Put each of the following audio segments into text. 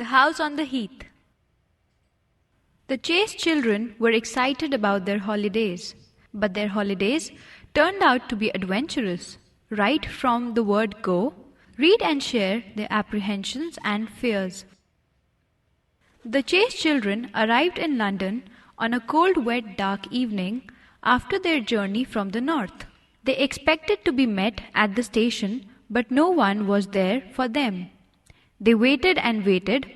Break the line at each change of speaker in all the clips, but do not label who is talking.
The house on the heath. The Chase children were excited about their holidays, but their holidays turned out to be adventurous. Right from the word go, read and share their apprehensions and fears. The Chase children arrived in London on a cold, wet, dark evening after their journey from the north. They expected to be met at the station, but no one was there for them. They waited and waited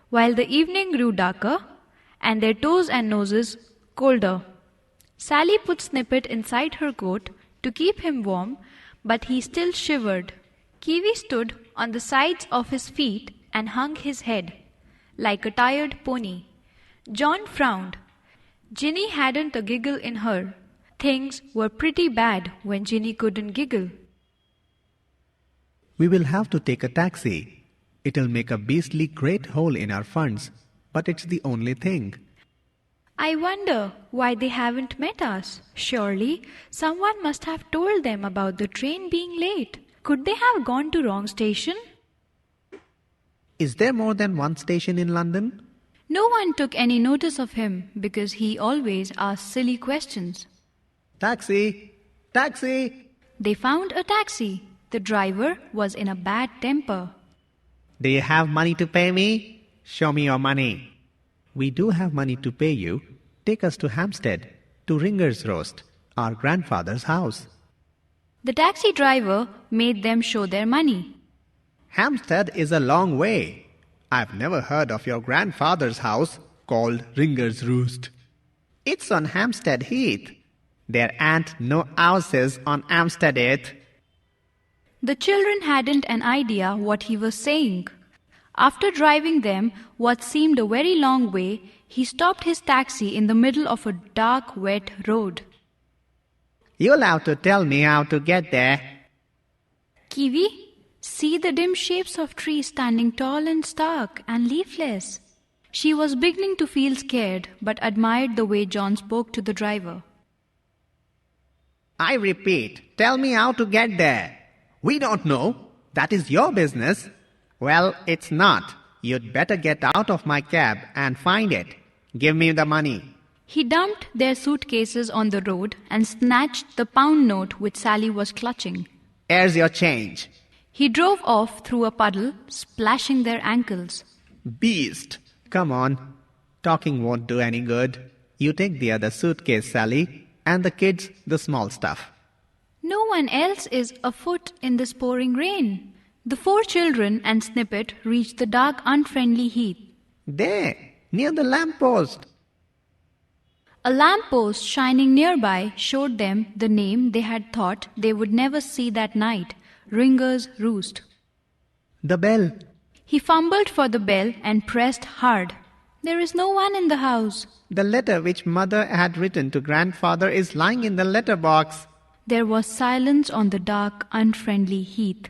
while the evening grew darker and their toes and noses colder. Sally put Snippet inside her coat to keep him warm, but he still shivered. Kiwi stood on the sides of his feet and hung his head like a tired pony. John frowned. Ginny hadn't a giggle in her. Things were pretty bad when Ginny couldn't giggle.
We will have to take a taxi. It'll make a beastly great hole in our funds, but it's the only thing.
I wonder why they haven't met us. Surely someone must have told them about the train being late. Could they have gone to wrong station?
Is there more than one station in London?
No one took any notice of him because he always asked silly questions.
Taxi! Taxi!
They found a taxi. The driver was in a bad temper.
Do you have money to pay me? Show me your money. We do have money to pay you. Take us to Hampstead, to Ringer's Roast, our grandfather's house.
The taxi driver made them show their money.
Hampstead is a long way. I've never heard of your grandfather's house called Ringer's Roost. It's on Hampstead Heath. There aren't no houses on Hampstead Heath.
The children hadn't an idea what he was saying. After driving them what seemed a very long way, he stopped his taxi in the middle of a dark, wet road.
You'll have to tell me how to get there.
Kiwi, see the dim shapes of trees standing tall and stark and leafless. She was beginning to feel scared, but admired the way John spoke to the driver.
I repeat, tell me how to get there. We don't know. That is your business. Well, it's not. You'd better get out of my cab and find it. Give me the money.
He dumped their suitcases on the road and snatched the pound note which Sally was clutching.
Here's your change.
He drove off through a puddle, splashing their ankles.
Beast! Come on. Talking won't do any good. You take the other suitcase, Sally, and the kids the small stuff.
No one else is afoot in this pouring rain. The 4 children and Snippet reached the dark, unfriendly heath.
There, near the lamppost.
A lamppost shining nearby showed them the name they had thought they would never see that night, Ringer's Roost.
The bell.
He fumbled for the bell and pressed hard. There is no one in the house.
The letter which Mother had written to Grandfather is lying in the letter box.
There was silence on the dark, unfriendly heath.